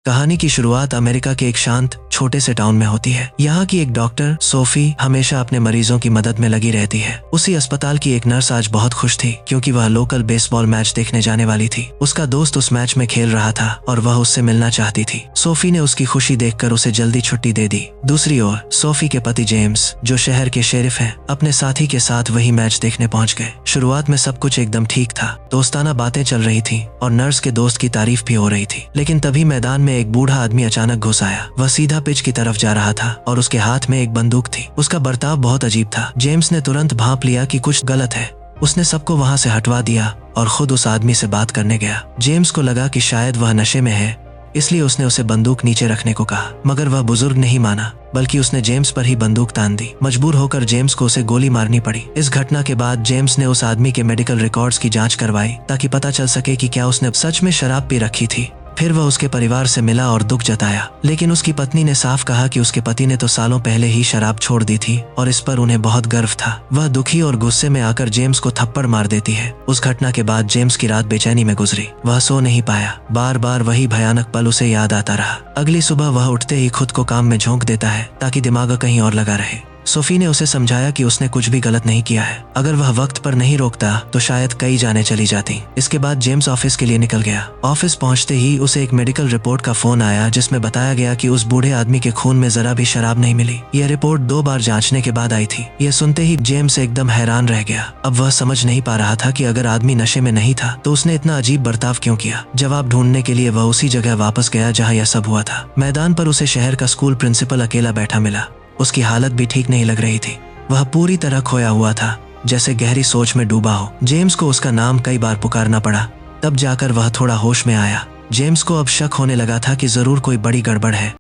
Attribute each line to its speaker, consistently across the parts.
Speaker 1: कहानी की शुरुआत अमेरिका के एक शांत छोटे से टाउन में होती है। यहाँ की एक डॉक्टर सोफी हमेशा अपने मरीजों की मदद में लगी रहती है। उसी अस्पताल की एक नर्स आज बहुत खुश थी क्योंकि वह लोकल बेसबॉल मैच देखने जाने वाली थी। उसका दोस्त उस मैच में खेल रहा था और वह उससे मिलना चाहती थी। सोफी ने उसकी खुशी देखकर उसे जल्दी छुट्टी दे दी। दूसरी ओर सोफी के पति जेम्स, जो शहर के शेरिफ हैं, अपने साथी के साथ वही मैच देखने पहुंच गए। शुरुआत में सब कुछ एकदम ठीक था, दोस्ताना बातें चल रही थी और नर्स के दोस्त की तारीफ भी हो रही थी। लेकिन तभी मैदान में एक बूढ़ा आदमी अचानक घुस आया। वह सीधा पिच की तरफ जा रहा था और उसके हाथ में एक बंदूक थी। उसका बर्ताव बहुत अजीब था। जेम्स ने तुरंत भांप लिया कि कुछ गलत है। उसने सबको वहां से हटवा दिया और खुद उस आदमी से बात करने गया। जेम्स को लगा कि शायद वह नशे में है, इसलिए उसने उसे बंदूक नीचे रखने को कहा, मगर वह बुजुर्ग नहीं माना, बल्कि उसने जेम्स पर ही बंदूक तान दी। मजबूर होकर जेम्स को उसे गोली मारनी पड़ी। इस घटना के बाद जेम्स ने उस आदमी के मेडिकल रिकॉर्ड्स की जांच करवाई ताकि पता चल सके कि क्या उसने सच में शराब पी रखी थी। फिर वह उसके परिवार से मिला और दुख जताया, लेकिन उसकी पत्नी ने साफ कहा कि उसके पति ने तो सालों पहले ही शराब छोड़ दी थी और इस पर उन्हें बहुत गर्व था। वह दुखी और गुस्से में आकर जेम्स को थप्पड़ मार देती है। उस घटना के बाद जेम्स की रात बेचैनी में गुजरी। वह सो नहीं पाया। बार बार वही भयानक पल उसे याद आता रहा। अगली सुबह वह उठते ही खुद को काम में झोंक देता है ताकि दिमाग कहीं और लगा रहे। सोफी ने उसे समझाया कि उसने कुछ भी गलत नहीं किया है। अगर वह वक्त पर नहीं रोकता तो शायद कई जानें चली जाती। इसके बाद जेम्स ऑफिस के लिए निकल गया। ऑफिस पहुंचते ही उसे एक मेडिकल रिपोर्ट का फोन आया जिसमें बताया गया कि उस बूढ़े आदमी के खून में जरा भी शराब नहीं मिली। यह रिपोर्ट 2 बार जांचने के बाद आई थी। यह सुनते ही जेम्स एकदम हैरान रह गया। अब वह समझ नहीं पा रहा था कि अगर आदमी नशे में नहीं था तो उसने इतना अजीब बर्ताव क्यों किया। जवाब ढूंढने के लिए वह उसी जगह वापस गया जहाँ यह सब हुआ था। मैदान पर उसे शहर का स्कूल प्रिंसिपल अकेला बैठा मिला। उसकी हालत भी ठीक नहीं लग रही थी। वह पूरी तरह खोया हुआ था, जैसे गहरी सोच में डूबा हो। जेम्स को उसका नाम कई बार पुकारना पड़ा, तब जाकर वह थोड़ा होश में आया। जेम्स को अब शक होने लगा था कि जरूर कोई बड़ी गड़बड़ है।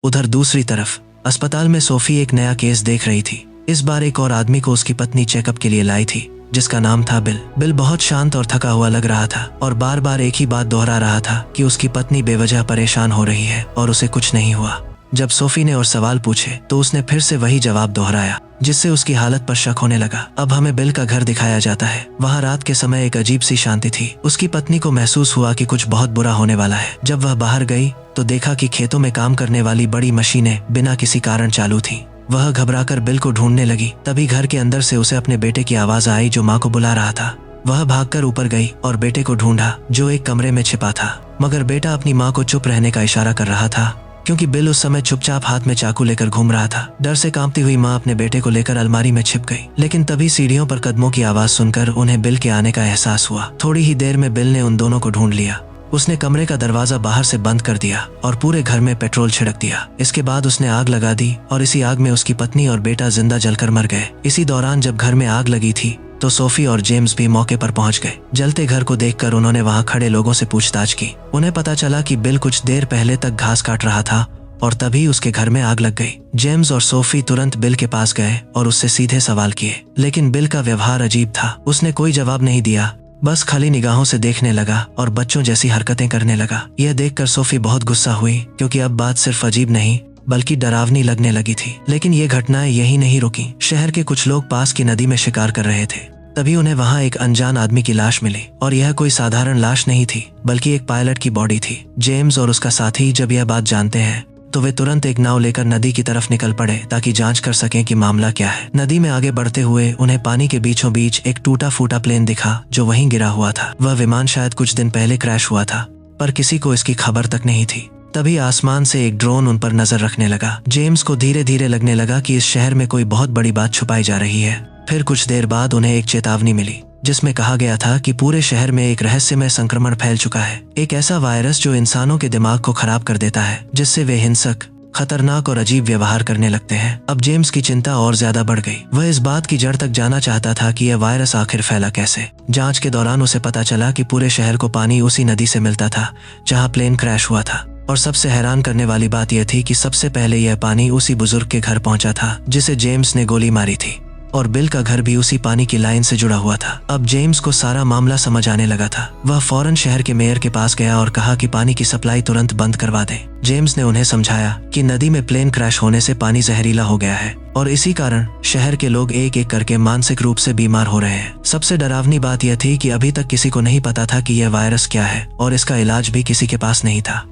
Speaker 1: उधर दूसरी तरफ अस्पताल में सोफी एक नया केस देख रही थी। इस बार एक और आदमी को उसकी पत्नी चेकअप के लिए लाई थी, जिसका नाम था बिल। बिल बहुत शांत और थका हुआ लग रहा था और बार बार एक ही बात दोहरा रहा था कि उसकी पत्नी बेवजह परेशान हो रही है और उसे कुछ नहीं हुआ। जब सोफी ने और सवाल पूछे तो उसने फिर से वही जवाब दोहराया, जिससे उसकी हालत पर शक होने लगा। अब हमें बिल का घर दिखाया जाता है। वहाँ रात के समय एक अजीब सी शांति थी। उसकी पत्नी को महसूस हुआ कि कुछ बहुत बुरा होने वाला है। जब वह बाहर गई तो देखा कि खेतों में काम करने वाली बड़ी मशीनें बिना किसी कारण चालू थीं। वह घबराकर बिल को ढूंढने लगी। तभी घर के अंदर से उसे अपने बेटे की आवाज आई जो माँ को बुला रहा था। वह भागकर ऊपर गई और बेटे को ढूंढा जो एक कमरे में छिपा था, मगर बेटा अपनी माँ को चुप रहने का इशारा कर रहा था क्योंकि बिल उस समय चुपचाप हाथ में चाकू लेकर घूम रहा था। डर से कांपती हुई माँ अपने बेटे को लेकर अलमारी में छिप गई, लेकिन तभी सीढ़ियों पर कदमों की आवाज सुनकर उन्हें बिल के आने का एहसास हुआ। थोड़ी ही देर में बिल ने उन दोनों को ढूंढ लिया। उसने कमरे का दरवाजा बाहर से बंद कर दिया और पूरे घर में पेट्रोल छिड़क दिया। इसके बाद उसने आग लगा दी और इसी आग में उसकी पत्नी और बेटा जिंदा जलकर मर गए। इसी दौरान जब घर में आग लगी थी तो सोफी और जेम्स भी मौके पर पहुंच गए। जलते घर को देखकर उन्होंने वहां खड़े लोगों से पूछताछ की। उन्हें पता चला कि बिल कुछ देर पहले तक घास काट रहा था और तभी उसके घर में आग लग गई। जेम्स और सोफी तुरंत बिल के पास गए और उससे सीधे सवाल किए, लेकिन बिल का व्यवहार अजीब था। उसने कोई जवाब नहीं दिया, बस खाली निगाहों से देखने लगा और बच्चों जैसी हरकतें करने लगा। यह देखकर सोफी बहुत गुस्सा हुई क्योंकि अब बात सिर्फ अजीब नहीं बल्कि डरावनी लगने लगी थी। लेकिन ये घटनाएं यही नहीं रुकी। शहर के कुछ लोग पास की नदी में शिकार कर रहे थे। तभी उन्हें वहां एक अनजान आदमी की लाश मिली और यह कोई साधारण लाश नहीं थी बल्कि एक पायलट की बॉडी थी। जेम्स और उसका साथी जब यह बात जानते हैं तो वे तुरंत एक नाव लेकर नदी की तरफ निकल पड़े ताकि जांच कर सकें कि मामला क्या है। नदी में आगे बढ़ते हुए उन्हें पानी के बीचों बीच एक टूटा फूटा प्लेन दिखा जो वहीं गिरा हुआ था। वह विमान शायद कुछ दिन पहले क्रैश हुआ था, पर किसी को इसकी खबर तक नहीं थी। तभी आसमान से एक ड्रोन उन पर नजर रखने लगा। जेम्स को धीरे धीरे लगने लगा कि इस शहर में कोई बहुत बड़ी बात छुपाई जा रही है। फिर कुछ देर बाद उन्हें एक चेतावनी मिली जिसमें कहा गया था कि पूरे शहर में एक रहस्यमय संक्रमण फैल चुका है। एक ऐसा वायरस जो इंसानों के दिमाग को खराब कर देता है, जिससे वे हिंसक, खतरनाक और अजीब व्यवहार करने लगते हैं। अब जेम्स की चिंता और ज्यादा बढ़ गई। वह इस बात की जड़ तक जाना चाहता था कि यह वायरस आखिर फैला कैसे। जांच के दौरान उसे पता चला कि पूरे शहर को पानी उसी नदी से मिलता था जहां प्लेन क्रैश हुआ था। और सबसे हैरान करने वाली बात यह थी कि सबसे पहले यह पानी उसी बुजुर्ग के घर पहुंचा था जिसे जेम्स ने गोली मारी थी, और बिल का घर भी उसी पानी की लाइन से जुड़ा हुआ था। अब जेम्स को सारा मामला समझ आने लगा था। वह फौरन शहर के मेयर के पास गया और कहा कि पानी की सप्लाई तुरंत बंद करवा दें। जेम्स ने उन्हें समझाया कि नदी में प्लेन क्रैश होने से पानी जहरीला हो गया है और इसी कारण शहर के लोग एक एक करके मानसिक रूप से बीमार हो रहे हैं। सबसे डरावनी बात यह थी कि अभी तक किसी को नहीं पता था कि यह वायरस क्या है और इसका इलाज भी किसी के पास नहीं था।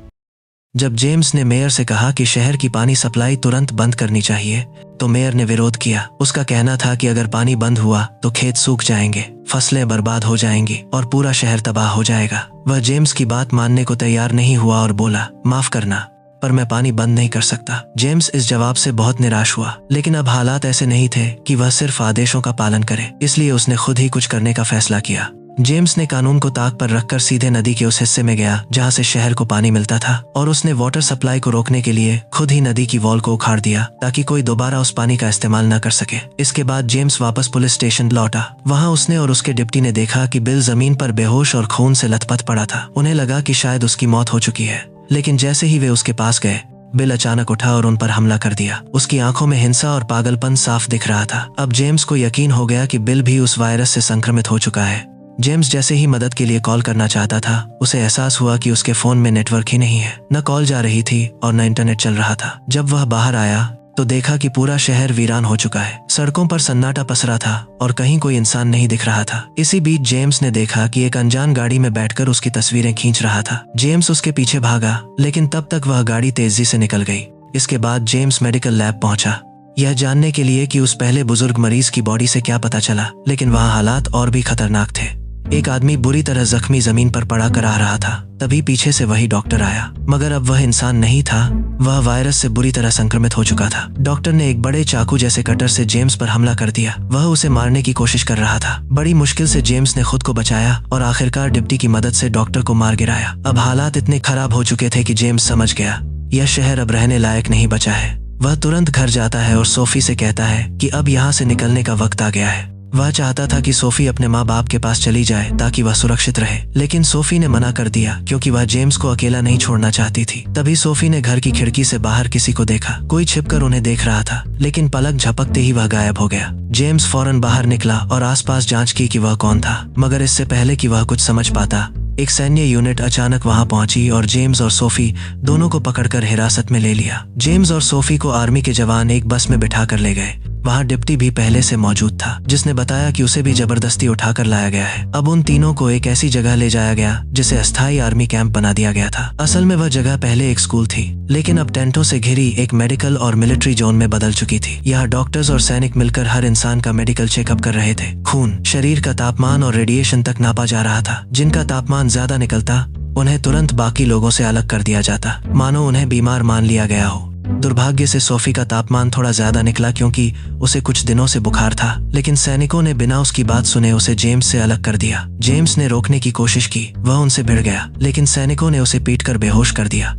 Speaker 1: जब जेम्स ने मेयर से कहा कि शहर की पानी सप्लाई तुरंत बंद करनी चाहिए, तो मेयर ने विरोध किया। उसका कहना था कि अगर पानी बंद हुआ तो खेत सूख जाएंगे, फसलें बर्बाद हो जाएंगी और पूरा शहर तबाह हो जाएगा। वह जेम्स की बात मानने को तैयार नहीं हुआ और बोला, माफ करना, पर मैं पानी बंद नहीं कर सकता। जेम्स इस जवाब से बहुत निराश हुआ, लेकिन अब हालात ऐसे नहीं थे कि वह सिर्फ आदेशों का पालन करे, इसलिए उसने खुद ही कुछ करने का फैसला किया। जेम्स ने कानून को ताक पर रखकर सीधे नदी के उस हिस्से में गया जहां से शहर को पानी मिलता था, और उसने वाटर सप्लाई को रोकने के लिए खुद ही नदी की वॉल को उखाड़ दिया ताकि कोई दोबारा उस पानी का इस्तेमाल न कर सके। इसके बाद जेम्स वापस पुलिस स्टेशन लौटा। वहां उसने और उसके डिप्टी ने देखा कि बिल जमीन पर बेहोश और खून से लथपथ पड़ा था। उन्हें लगा कि शायद उसकी मौत हो चुकी है, लेकिन जैसे ही वे उसके पास गए, बिल अचानक उठा और उन पर हमला कर दिया। उसकी आंखों में हिंसा और पागलपन साफ दिख रहा था। अब जेम्स को यकीन हो गया कि बिल भी उस वायरस से संक्रमित हो चुका है। जेम्स जैसे ही मदद के लिए कॉल करना चाहता था, उसे एहसास हुआ कि उसके फोन में नेटवर्क ही नहीं है। न कॉल जा रही थी और न इंटरनेट चल रहा था। जब वह बाहर आया तो देखा कि पूरा शहर वीरान हो चुका है। सड़कों पर सन्नाटा पसरा था और कहीं कोई इंसान नहीं दिख रहा था। इसी बीच जेम्स ने देखा कि एक अनजान गाड़ी में बैठकर उसकी तस्वीरें खींच रहा था। जेम्स उसके पीछे भागा, लेकिन तब तक वह गाड़ी तेजी से निकल गई। इसके बाद जेम्स मेडिकल लैब पहुंचा, यह जानने के लिए कि उस पहले बुजुर्ग मरीज की बॉडी से क्या पता चला, लेकिन वहां हालात और भी खतरनाक थे। एक आदमी बुरी तरह जख्मी जमीन पर पड़ा कर आ रहा था। तभी पीछे से वही डॉक्टर आया, मगर अब वह इंसान नहीं था, वह वायरस से बुरी तरह संक्रमित हो चुका था। डॉक्टर ने एक बड़े चाकू जैसे कटर से जेम्स पर हमला कर दिया। वह उसे मारने की कोशिश कर रहा था। बड़ी मुश्किल से जेम्स ने खुद को बचाया और आखिरकार डिप्टी की मदद से डॉक्टर को मार गिराया। अब हालात इतने खराब हो चुके थे कि जेम्स समझ गया, यह शहर अब रहने लायक नहीं बचा है। वह तुरंत घर जाता है और सोफी से कहता है कि अब यहाँ से निकलने का वक्त आ गया है। वह चाहता था कि सोफी अपने माँ बाप के पास चली जाए ताकि वह सुरक्षित रहे, लेकिन सोफी ने मना कर दिया क्योंकि वह जेम्स को अकेला नहीं छोड़ना चाहती थी। तभी सोफी ने घर की खिड़की से बाहर किसी को देखा। कोई छिपकर उन्हें देख रहा था, लेकिन पलक झपकते ही वह गायब हो गया। जेम्स फौरन बाहर निकला और आसपास जांच की कि वह कौन था, मगर इससे पहले कि वह कुछ समझ पाता, एक सैन्य यूनिट अचानक वहां पहुंची और जेम्स और सोफी दोनों को पकड़कर हिरासत में ले लिया। जेम्स और सोफी को आर्मी के जवान एक बस में बिठा कर ले गए। वहां डिप्टी भी पहले से मौजूद था, जिसने बताया कि उसे भी जबरदस्ती उठाकर लाया गया है। अब उन तीनों को एक ऐसी जगह ले जाया गया जिसे अस्थायी आर्मी कैंप बना दिया गया था। असल में वह जगह पहले एक स्कूल थी, लेकिन अब टेंटों से घिरी एक मेडिकल और मिलिट्री जोन में बदल चुकी थी। यहाँ डॉक्टर्स और सैनिक मिलकर हर इंसान का मेडिकल चेकअप कर रहे थे। खून, शरीर का तापमान और रेडिएशन तक नापा जा रहा था। जिनका तापमान ज्यादा निकलता, उन्हें तुरंत बाकी लोगों से अलग कर दिया जाता, मानो उन्हें बीमार मान लिया गया हो। दुर्भाग्य से सोफी का तापमान थोड़ा ज्यादा निकला क्योंकि उसे कुछ दिनों से बुखार था, लेकिन सैनिकों ने बिना उसकी बात सुने उसे जेम्स से अलग कर दिया। जेम्स ने रोकने की कोशिश की, वह उनसे भिड़ गया, लेकिन सैनिकों ने उसे पीटकर बेहोश कर दिया।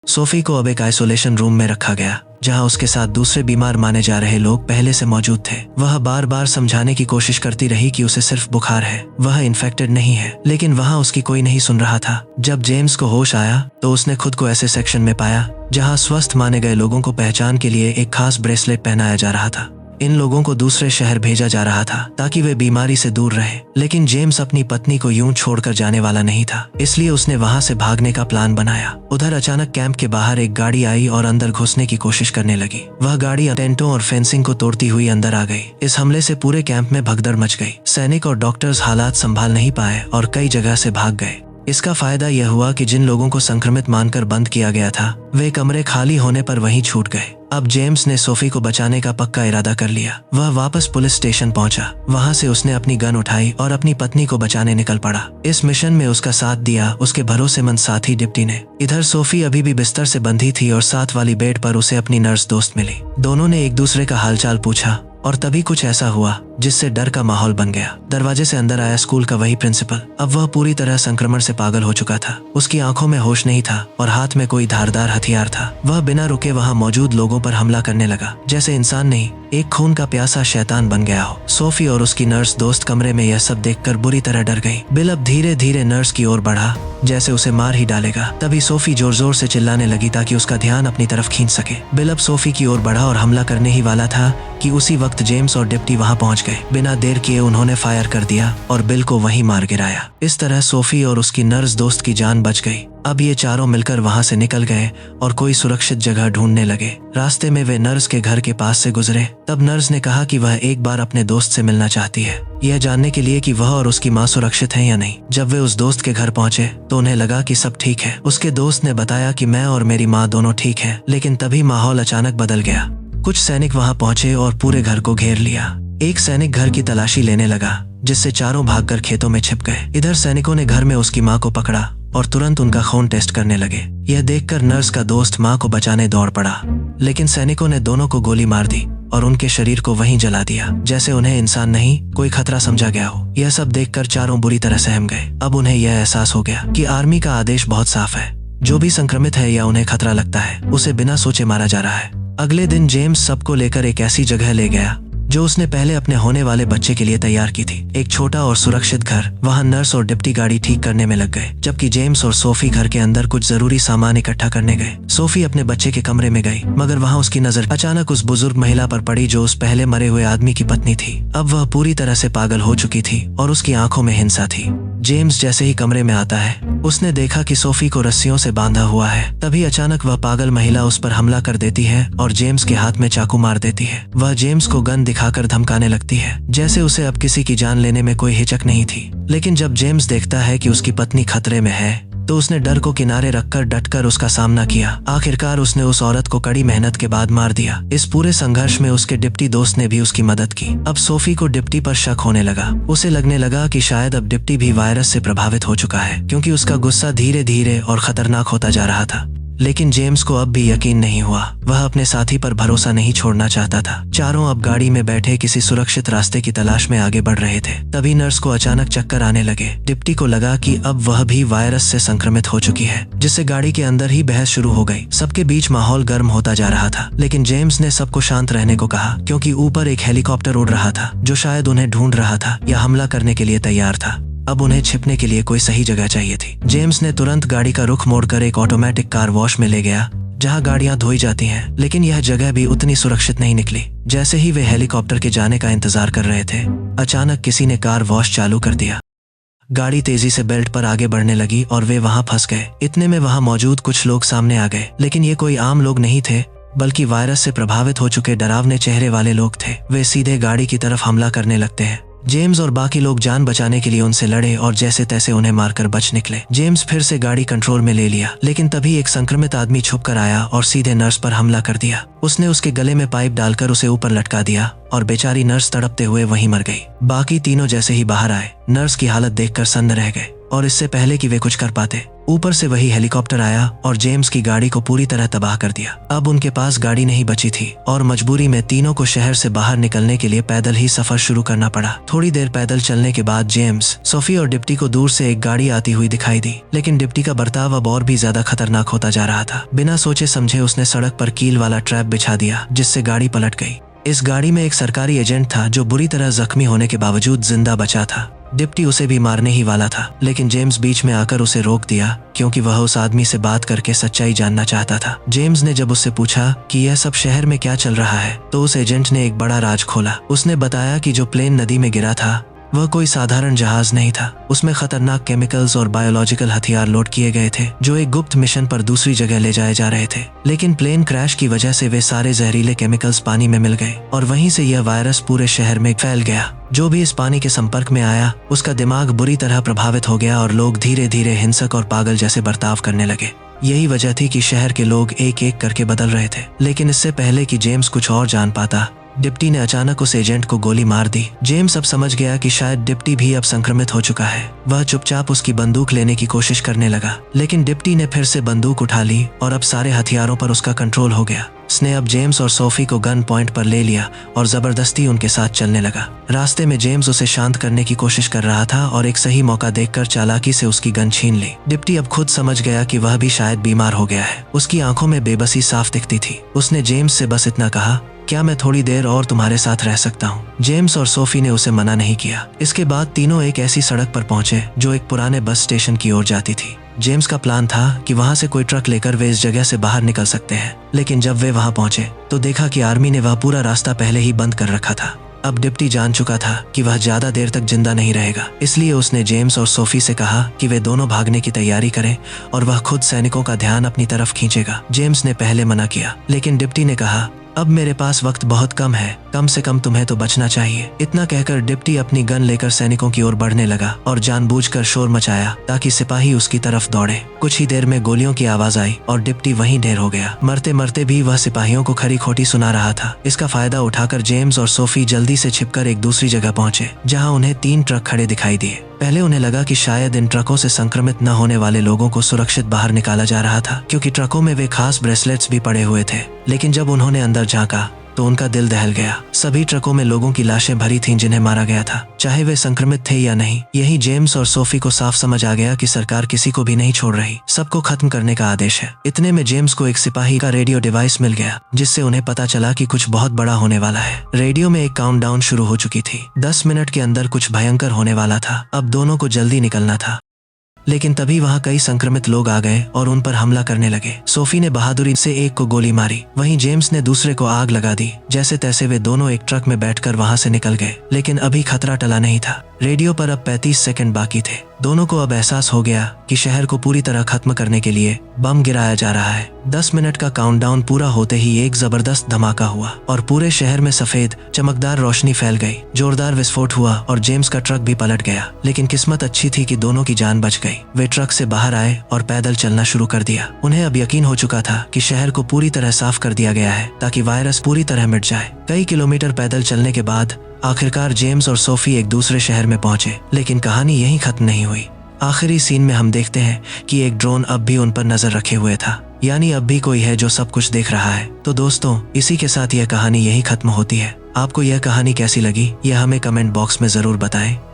Speaker 1: सोफी को अब एक आइसोलेशन रूम में रखा गया, जहां उसके साथ दूसरे बीमार माने जा रहे लोग पहले से मौजूद थे। वह बार बार समझाने की कोशिश करती रही कि उसे सिर्फ बुखार है, वह इन्फेक्टेड नहीं है, लेकिन वहां उसकी कोई नहीं सुन रहा था। जब जेम्स को होश आया तो उसने खुद को ऐसे सेक्शन में पाया जहां स्वस्थ माने गए लोगों को पहचान के लिए एक खास ब्रेसलेट पहनाया जा रहा था। इन लोगों को दूसरे शहर भेजा जा रहा था ताकि वे बीमारी से दूर रहे, लेकिन जेम्स अपनी पत्नी को यूं छोड़कर जाने वाला नहीं था, इसलिए उसने वहां से भागने का प्लान बनाया। उधर अचानक कैंप के बाहर एक गाड़ी आई और अंदर घुसने की कोशिश करने लगी। वह गाड़ी टेंटों और फेंसिंग को तोड़ती हुई अंदर आ गई। इस हमले से पूरे कैंप में भगदड़ मच गई। सैनिक और डॉक्टर्स हालात संभाल नहीं पाए और कई जगह से भाग गए। इसका फायदा यह हुआ कि जिन लोगों को संक्रमित मानकर बंद किया गया था, वे कमरे खाली होने पर वहीं छूट गए। अब जेम्स ने सोफी को बचाने का पक्का इरादा कर लिया। वह वापस पुलिस स्टेशन पहुंचा। वहां से उसने अपनी गन उठाई और अपनी पत्नी को बचाने निकल पड़ा। इस मिशन में उसका साथ दिया उसके भरोसेमंद साथी डिप्टी ने। इधर सोफी अभी भी बिस्तर से बंधी थी और साथ वाली बेड पर उसे अपनी नर्स दोस्त मिली। दोनों ने एक दूसरे का हालचाल पूछा और तभी कुछ ऐसा हुआ जिससे डर का माहौल बन गया। दरवाजे से अंदर आया स्कूल का वही प्रिंसिपल। अब वह पूरी तरह संक्रमण से पागल हो चुका था। उसकी आंखों में होश नहीं था और हाथ में कोई धारदार हथियार था। वह बिना रुके वहां मौजूद लोगों पर हमला करने लगा, जैसे इंसान नहीं, एक खून का प्यासा शैतान बन गया हो। सोफी और उसकी नर्स दोस्त कमरे में यह सब देखकर बुरी तरह डर गई। बिल अब धीरे धीरे नर्स की ओर बढ़ा, जैसे उसे मार ही डालेगा। तभी सोफी जोर जोर से चिल्लाने लगी ताकि उसका ध्यान अपनी तरफ खींच सके। बिल अब सोफी की ओर बढ़ा और हमला करने ही वाला था कि उसी वक्त जेम्स और डिप्टी वहां पहुंच गए। बिना देर किए उन्होंने फायर कर दिया और बिल को वहीं मार गिराया। इस तरह सोफी और उसकी नर्स दोस्त की जान बच गई। अब ये चारों मिलकर वहां से निकल गए और कोई सुरक्षित जगह ढूंढने लगे। रास्ते में वे नर्स के घर के पास से गुजरे। तब नर्स ने कहा कि वह एक बार अपने दोस्त से मिलना चाहती है, यह जानने के लिए कि वह और उसकी माँ सुरक्षित हैं या नहीं। जब वे उस दोस्त के घर पहुंचे तो उन्हें लगा कि सब ठीक है। उसके दोस्त ने बताया कि मैं और मेरी माँ दोनों ठीक हैं, लेकिन तभी माहौल अचानक बदल गया। कुछ सैनिक वहां पहुंचे और पूरे घर को घेर लिया। एक सैनिक घर की तलाशी लेने लगा, जिससे चारों भागकर खेतों में छिप गए। इधर सैनिकों ने घर में उसकी माँ को पकड़ा और तुरंत उनका खून टेस्ट करने लगे। यह देखकर नर्स का दोस्त माँ को बचाने दौड़ पड़ा, लेकिन सैनिकों ने दोनों को गोली मार दी और उनके शरीर को वहीं जला दिया, जैसे उन्हें इंसान नहीं कोई खतरा समझा गया हो। यह सब देखकर चारों बुरी तरह सहम गए। अब उन्हें यह एहसास हो गया कि आर्मी का आदेश बहुत साफ है, जो भी संक्रमित है या उन्हें खतरा लगता है उसे बिना सोचे मारा जा रहा है। अगले दिन जेम्स सबको लेकर एक ऐसी जगह ले गया जो उसने पहले अपने होने वाले बच्चे के लिए तैयार की थी। एक छोटा और सुरक्षित घर। वहां नर्स और डिप्टी गाड़ी ठीक करने में लग गए, जबकि जेम्स और सोफी घर के अंदर कुछ जरूरी सामान इकट्ठा करने गए। सोफी अपने बच्चे के कमरे में गई, मगर वहां उसकी नजर अचानक उस बुजुर्ग महिला पर पड़ी जो उस पहले मरे हुए आदमी की पत्नी थी। अब वह पूरी तरह से पागल हो चुकी थी और उसकी आंखों में हिंसा थी। जेम्स जैसे ही कमरे में आता है, उसने देखा कि सोफी को रस्सियों से बांधा हुआ है। तभी अचानक वह पागल महिला उस पर हमला कर देती है और जेम्स के हाथ में चाकू मार देती है। वह जेम्स को गन दिखाकर धमकाने लगती है, जैसे उसे अब किसी की जान लेने में कोई हिचक नहीं थी। लेकिन जब जेम्स देखता है कि उसकी पत्नी खतरे में है, तो उसने डर को किनारे रखकर डटकर उसका सामना किया। आखिरकार उसने उस औरत को कड़ी मेहनत के बाद मार दिया। इस पूरे संघर्ष में उसके डिप्टी दोस्त ने भी उसकी मदद की। अब सोफी को डिप्टी पर शक होने लगा। उसे लगने लगा कि शायद अब डिप्टी भी वायरस से प्रभावित हो चुका है, क्योंकि उसका गुस्सा धीरे धीरे और खतरनाक होता जा रहा था। लेकिन जेम्स को अब भी यकीन नहीं हुआ। वह अपने साथी पर भरोसा नहीं छोड़ना चाहता था। चारों अब गाड़ी में बैठे किसी सुरक्षित रास्ते की तलाश में आगे बढ़ रहे थे। तभी नर्स को अचानक चक्कर आने लगे। डिप्टी को लगा कि अब वह भी वायरस से संक्रमित हो चुकी है, जिससे गाड़ी के अंदर ही बहस शुरू हो गई। सबके बीच माहौल गर्म होता जा रहा था, लेकिन जेम्स ने सबको शांत रहने को कहा, क्योंकि ऊपर एक हेलीकॉप्टर उड़ रहा था जो शायद उन्हें ढूंढ रहा था या हमला करने के लिए तैयार था। अब उन्हें छिपने के लिए कोई सही जगह चाहिए थी। जेम्स ने तुरंत गाड़ी का रुख मोड़कर एक ऑटोमेटिक कार वॉश में ले गया, जहां गाड़ियां धोई जाती हैं। लेकिन यह जगह भी उतनी सुरक्षित नहीं निकली। जैसे ही वे हेलीकॉप्टर के जाने का इंतजार कर रहे थे, अचानक किसी ने कार वॉश चालू कर दिया। गाड़ी तेजी से बेल्ट पर आगे बढ़ने लगी और वे वहां फंस गए। इतने में वहां मौजूद कुछ लोग सामने आ गए, लेकिन ये कोई आम लोग नहीं थे, बल्कि वायरस से प्रभावित हो चुके डरावने चेहरे वाले लोग थे। वे सीधे गाड़ी की तरफ हमला करने लगते हैं। जेम्स और बाकी लोग जान बचाने के लिए उनसे लड़े और जैसे तैसे उन्हें मारकर बच निकले। जेम्स फिर से गाड़ी कंट्रोल में ले लिया, लेकिन तभी एक संक्रमित आदमी छुप कर आया और सीधे नर्स पर हमला कर दिया। उसने उसके गले में पाइप डालकर उसे ऊपर लटका दिया और बेचारी नर्स तड़पते हुए वहीं मर गई। बाकी तीनों जैसे ही बाहर आए, नर्स की हालत देखकर सन्न रह गए और इससे पहले कि वे कुछ कर पाते, ऊपर से वही हेलीकॉप्टर आया और जेम्स की गाड़ी को पूरी तरह तबाह कर दिया। अब उनके पास गाड़ी नहीं बची थी और मजबूरी में तीनों को शहर से बाहर निकलने के लिए पैदल ही सफर शुरू करना पड़ा। थोड़ी देर पैदल चलने के बाद जेम्स, सोफी और डिप्टी को दूर से एक गाड़ी आती हुई दिखाई दी, लेकिन डिप्टी का बर्ताव अब और भी ज्यादा खतरनाक होता जा रहा था। बिना सोचे समझे उसने सड़क पर कील वाला ट्रैप बिछा दिया, जिससे गाड़ी पलट गई। इस गाड़ी में एक सरकारी एजेंट था जो बुरी तरह जख्मी होने के बावजूद जिंदा बचा था। डिप्टी उसे भी मारने ही वाला था, लेकिन जेम्स बीच में आकर उसे रोक दिया, क्योंकि वह उस आदमी से बात करके सच्चाई जानना चाहता था। जेम्स ने जब उससे पूछा कि यह सब शहर में क्या चल रहा है, तो उस एजेंट ने एक बड़ा राज खोला। उसने बताया कि जो प्लेन नदी में गिरा था वह कोई साधारण जहाज नहीं था। उसमें खतरनाक केमिकल्स और बायोलॉजिकल हथियार लोड किए गए थे, जो एक गुप्त मिशन पर दूसरी जगह ले जाए जा रहे थे। लेकिन प्लेन क्रैश की वजह से वे सारे जहरीले केमिकल्स पानी में मिल गए और वहीं से यह वायरस पूरे शहर में फैल गया। जो भी इस पानी के संपर्क में आया, उसका दिमाग बुरी तरह प्रभावित हो गया और लोग धीरे धीरे हिंसक और पागल जैसे बर्ताव करने लगे। यही वजह थी कि शहर के लोग एक एक करके बदल रहे थे। लेकिन इससे पहले कि जेम्स कुछ और जान पाता, डिप्टी ने अचानक उस एजेंट को गोली मार दी। जेम्स अब समझ गया कि शायद डिप्टी भी अब संक्रमित हो चुका है। वह चुपचाप उसकी बंदूक लेने की कोशिश करने लगा, लेकिन डिप्टी ने फिर से बंदूक उठा ली और अब सारे हथियारों पर उसका कंट्रोल हो गया। उसने अब जेम्स और सोफी को गन पॉइंट पर ले लिया और जबरदस्ती उनके साथ चलने लगा। रास्ते में जेम्स उसे शांत करने की कोशिश कर रहा था और एक सही मौका देखकर चालाकी से उसकी गन छीन ली। डिप्टी अब खुद समझ गया कि वह भी शायद बीमार हो गया है। उसकी आंखों में बेबसी साफ दिखती थी। उसने जेम्स से बस इतना कहा, क्या मैं थोड़ी देर और तुम्हारे साथ रह सकता हूँ? जेम्स और सोफी ने उसे मना नहीं किया। इसके बाद तीनों एक ऐसी सड़क पर पहुंचे जो एक पुराने बस स्टेशन की ओर जाती थी। जेम्स का प्लान था कि वहां से कोई ट्रक लेकर वे इस जगह से बाहर निकल सकते हैं, लेकिन जब वे वहां पहुंचे तो देखा कि आर्मी ने वह पूरा रास्ता पहले ही बंद कर रखा था। अब डिप्टी जान चुका था कि वह ज्यादा देर तक जिंदा नहीं रहेगा, इसलिए उसने जेम्स और सोफी से कहा कि वे दोनों भागने की तैयारी करें और वह खुद सैनिकों का ध्यान अपनी तरफ खींचेगा। जेम्स ने पहले मना किया, लेकिन डिप्टी ने कहा, अब मेरे पास वक्त बहुत कम है, कम से कम तुम्हें तो बचना चाहिए। इतना कहकर डिप्टी अपनी गन लेकर सैनिकों की ओर बढ़ने लगा और जानबूझकर शोर मचाया ताकि सिपाही उसकी तरफ दौड़े। कुछ ही देर में गोलियों की आवाज आई और डिप्टी वहीं ढेर हो गया। मरते मरते भी वह सिपाहियों को खरी खोटी सुना रहा था। इसका फायदा उठाकर जेम्स और सोफी जल्दी से छिपकर एक दूसरी जगह पहुंचे, जहां उन्हें 3 ट्रक खड़े दिखाई दिए। पहले उन्हें लगा कि शायद इन ट्रकों से संक्रमित न होने वाले लोगों को सुरक्षित बाहर निकाला जा रहा था, क्योंकि ट्रकों में वे खास ब्रेसलेट्स भी पड़े हुए थे। लेकिन जब उन्होंने अंदर झांका तो उनका दिल दहल गया। सभी ट्रकों में लोगों की लाशें भरी थीं जिन्हें मारा गया था, चाहे वे संक्रमित थे या नहीं। यही जेम्स और सोफी को साफ समझ आ गया कि सरकार किसी को भी नहीं छोड़ रही, सबको खत्म करने का आदेश है। इतने में जेम्स को एक सिपाही का रेडियो डिवाइस मिल गया, जिससे उन्हें पता चला कि कुछ बहुत बड़ा होने वाला है। रेडियो में एक काउंटडाउन शुरू हो चुकी थी। 10 मिनट के अंदर कुछ भयंकर होने वाला था। अब दोनों को जल्दी निकलना था। लेकिन तभी वहां कई संक्रमित लोग आ गए और उन पर हमला करने लगे। सोफी ने बहादुरी से एक को गोली मारी, वहीं जेम्स ने दूसरे को आग लगा दी। जैसे तैसे वे दोनों एक ट्रक में बैठकर वहां से निकल गए, लेकिन अभी खतरा टला नहीं था। रेडियो पर अब 35 सेकंड बाकी थे। दोनों को अब एहसास हो गया कि शहर को पूरी तरह खत्म करने के लिए बम गिराया जा रहा है। 10 मिनट का काउंटडाउन पूरा होते ही एक जबरदस्त धमाका हुआ और पूरे शहर में सफेद चमकदार रोशनी फैल गई। जोरदार विस्फोट हुआ और जेम्स का ट्रक भी पलट गया, लेकिन किस्मत अच्छी थी कि दोनों की जान बच गई। वे ट्रक से बाहर आए और पैदल चलना शुरू कर दिया। उन्हें अब यकीन हो चुका था कि शहर को पूरी तरह साफ कर दिया गया है ताकि वायरस पूरी तरह मिट जाए। कई किलोमीटर पैदल चलने के बाद आखिरकार जेम्स और सोफी एक दूसरे शहर में पहुंचे, लेकिन कहानी यहीं खत्म नहीं हुई। आखिरी सीन में हम देखते हैं कि एक ड्रोन अब भी उन पर नजर रखे हुए था, यानी अब भी कोई है जो सब कुछ देख रहा है। तो दोस्तों, इसी के साथ यह कहानी यहीं खत्म होती है। आपको यह कहानी कैसी लगी, यह हमें कमेंट बॉक्स में जरूर बताएं।